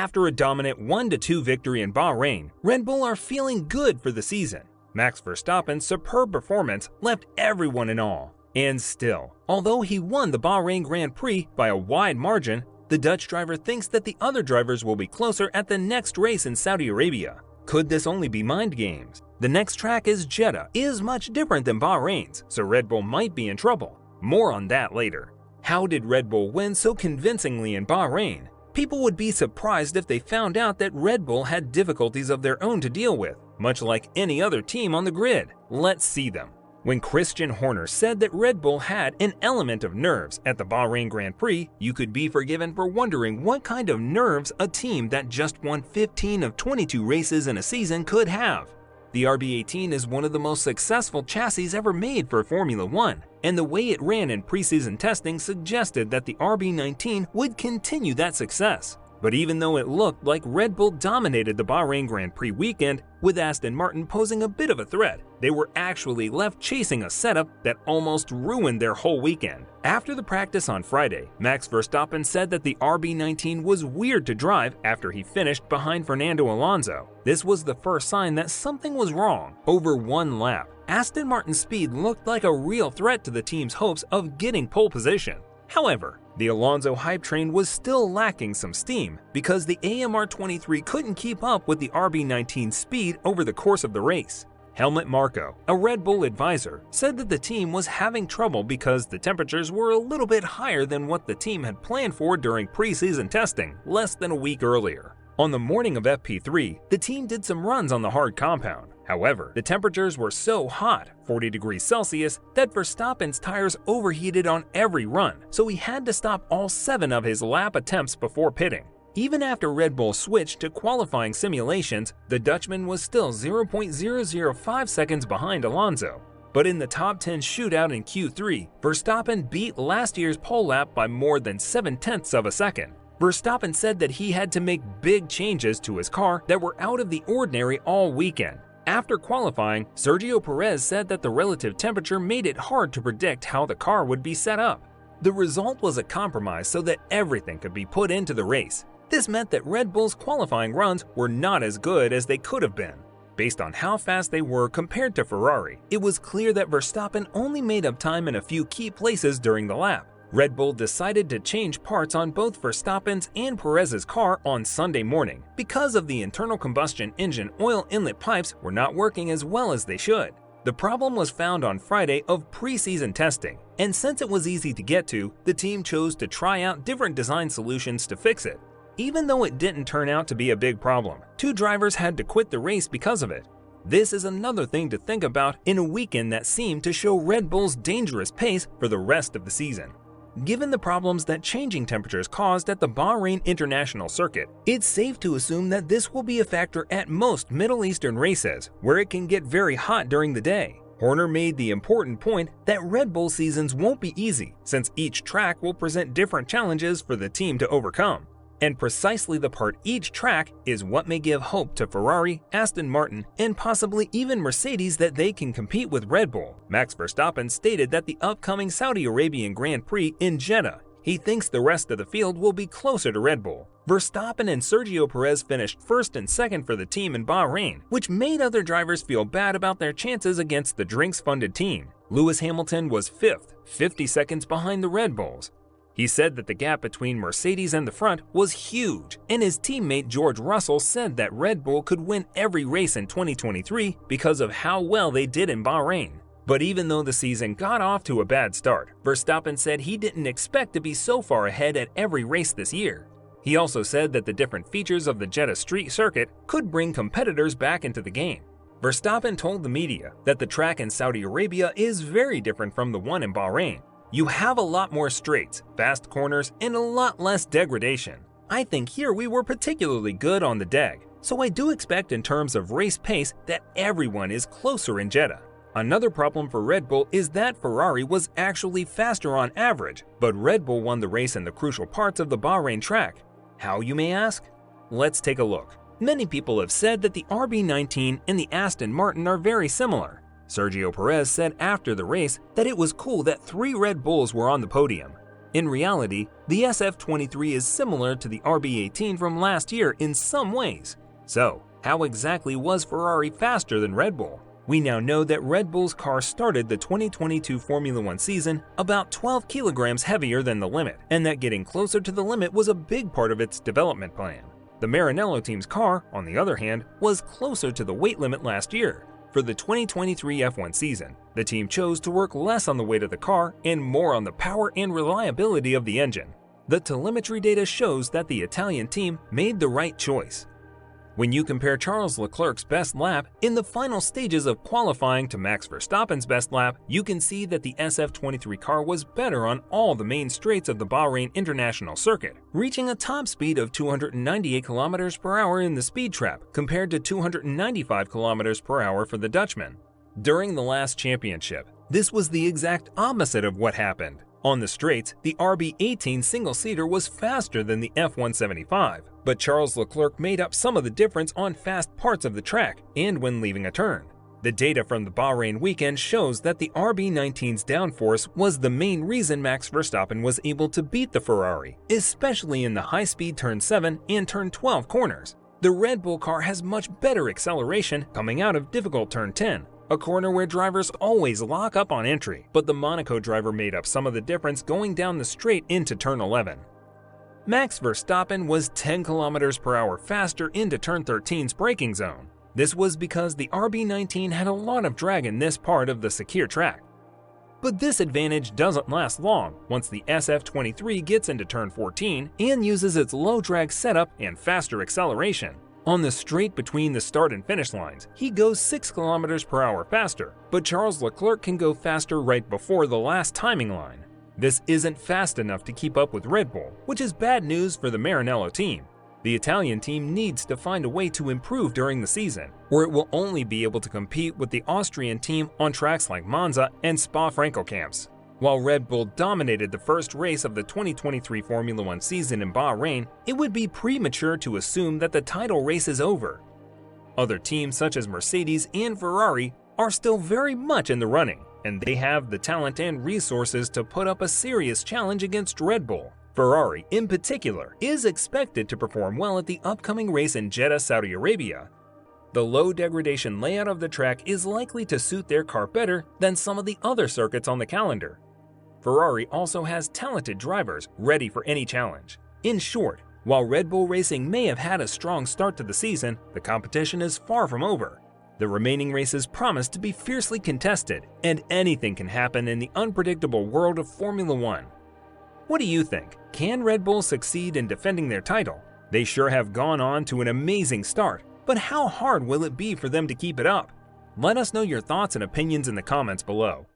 After a dominant 1-2 victory in Bahrain, Red Bull are feeling good for the season. Max Verstappen's superb performance left everyone in awe. And still, although he won the Bahrain Grand Prix by a wide margin, the Dutch driver thinks that the other drivers will be closer at the next race in Saudi Arabia. Could this only be mind games? The next track is Jeddah, is much different than Bahrain's, so Red Bull might be in trouble. More on that later. How did Red Bull win so convincingly in Bahrain? People would be surprised if they found out that Red Bull had difficulties of their own to deal with, much like any other team on the grid. Let's see them. When Christian Horner said that Red Bull had an element of nerves at the Bahrain Grand Prix, you could be forgiven for wondering what kind of nerves a team that just won 15 of 22 races in a season could have. The RB18 is one of the most successful chassis ever made for Formula One, and the way it ran in preseason testing suggested that the RB19 would continue that success. But even though it looked like Red Bull dominated the Bahrain Grand Prix weekend, with Aston Martin posing a bit of a threat, they were actually left chasing a setup that almost ruined their whole weekend. After the practice on Friday, Max Verstappen said that the RB19 was weird to drive after he finished behind Fernando Alonso. This was the first sign that something was wrong. Over one lap, Aston Martin's speed looked like a real threat to the team's hopes of getting pole position. However, the Alonso hype train was still lacking some steam because the AMR23 couldn't keep up with the RB19's speed over the course of the race. Helmut Marko, a Red Bull advisor, said that the team was having trouble because the temperatures were a little bit higher than what the team had planned for during preseason testing less than a week earlier. On the morning of FP3, the team did some runs on the hard compound. However, the temperatures were so hot, 40 degrees Celsius, that Verstappen's tires overheated on every run, so he had to stop all 7 of his lap attempts before pitting. Even after Red Bull switched to qualifying simulations, the Dutchman was still 0.005 seconds behind Alonso. But in the top 10 shootout in Q3, Verstappen beat last year's pole lap by more than 0.7 of a second. Verstappen said that he had to make big changes to his car that were out of the ordinary all weekend. After qualifying, Sergio Perez said that the relative temperature made it hard to predict how the car would be set up. The result was a compromise so that everything could be put into the race. This meant that Red Bull's qualifying runs were not as good as they could have been. Based on how fast they were compared to Ferrari, it was clear that Verstappen only made up time in a few key places during the lap. Red Bull decided to change parts on both Verstappen's and Perez's car on Sunday morning because of the internal combustion engine oil inlet pipes were not working as well as they should. The problem was found on Friday of preseason testing, and since it was easy to get to, the team chose to try out different design solutions to fix it. Even though it didn't turn out to be a big problem, 2 drivers had to quit the race because of it. This is another thing to think about in a weekend that seemed to show Red Bull's dangerous pace for the rest of the season. Given the problems that changing temperatures caused at the Bahrain International Circuit, it's safe to assume that this will be a factor at most Middle Eastern races, where it can get very hot during the day. Horner made the important point that Red Bull seasons won't be easy, since each track will present different challenges for the team to overcome. And precisely the part each track is what may give hope to Ferrari, Aston Martin, and possibly even Mercedes that they can compete with Red Bull. Max Verstappen stated that the upcoming Saudi Arabian Grand Prix in Jeddah, he thinks the rest of the field will be closer to Red Bull. Verstappen and Sergio Perez finished first and second for the team in Bahrain, which made other drivers feel bad about their chances against the drinks-funded team. Lewis Hamilton was 5th, 50 seconds behind the Red Bulls. He said that the gap between Mercedes and the front was huge, and his teammate George Russell said that Red Bull could win every race in 2023 because of how well they did in Bahrain. But even though the season got off to a bad start, Verstappen said he didn't expect to be so far ahead at every race this year. He also said that the different features of the Jeddah street circuit could bring competitors back into the game. Verstappen told the media that the track in Saudi Arabia is very different from the one in Bahrain. You have a lot more straights, fast corners, and a lot less degradation. I think here we were particularly good on the deg, so I do expect in terms of race pace that everyone is closer in Jeddah. Another problem for Red Bull is that Ferrari was actually faster on average, but Red Bull won the race in the crucial parts of the Bahrain track. How, you may ask? Let's take a look. Many people have said that the RB19 and the Aston Martin are very similar. Sergio Perez said after the race that it was cool that 3 Red Bulls were on the podium. In reality, the SF23 is similar to the RB18 from last year in some ways. So, how exactly was Ferrari faster than Red Bull? We now know that Red Bull's car started the 2022 Formula One season about 12 kilograms heavier than the limit, and that getting closer to the limit was a big part of its development plan. The Maranello team's car, on the other hand, was closer to the weight limit last year. For the 2023 F1 season, the team chose to work less on the weight of the car and more on the power and reliability of the engine. The telemetry data shows that the Italian team made the right choice. When you compare Charles Leclerc's best lap in the final stages of qualifying to Max Verstappen's best lap, you can see that the SF23 car was better on all the main straights of the Bahrain International Circuit, reaching a top speed of 298 km per hour in the speed trap compared to 295 km per hour for the Dutchman. During the last championship, this was the exact opposite of what happened. On the straights, the RB18 single-seater was faster than the F175, but Charles Leclerc made up some of the difference on fast parts of the track and when leaving a turn. The data from the Bahrain weekend shows that the RB19's downforce was the main reason Max Verstappen was able to beat the Ferrari, especially in the high-speed turn 7 and turn 12 corners. The Red Bull car has much better acceleration coming out of difficult turn 10, a corner where drivers always lock up on entry, but the Monaco driver made up some of the difference going down the straight into turn 11. Max Verstappen was 10 km per hour faster into turn 13's braking zone. This was because the RB19 had a lot of drag in this part of the secure track. But this advantage doesn't last long once the SF23 gets into turn 14 and uses its low drag setup and faster acceleration. On the straight between the start and finish lines, he goes 6 km per hour faster, but Charles Leclerc can go faster right before the last timing line. This isn't fast enough to keep up with Red Bull, which is bad news for the Maranello team. The Italian team needs to find a way to improve during the season, or it will only be able to compete with the Austrian team on tracks like Monza and Spa-Francorchamps. While Red Bull dominated the first race of the 2023 Formula One season in Bahrain, it would be premature to assume that the title race is over. Other teams such as Mercedes and Ferrari are still very much in the running, and they have the talent and resources to put up a serious challenge against Red Bull. Ferrari, in particular, is expected to perform well at the upcoming race in Jeddah, Saudi Arabia. The low degradation layout of the track is likely to suit their car better than some of the other circuits on the calendar. Ferrari also has talented drivers ready for any challenge. In short, while Red Bull Racing may have had a strong start to the season, the competition is far from over. The remaining races promise to be fiercely contested, and anything can happen in the unpredictable world of Formula One. What do you think? Can Red Bull succeed in defending their title? They sure have gone on to an amazing start, but how hard will it be for them to keep it up? Let us know your thoughts and opinions in the comments below.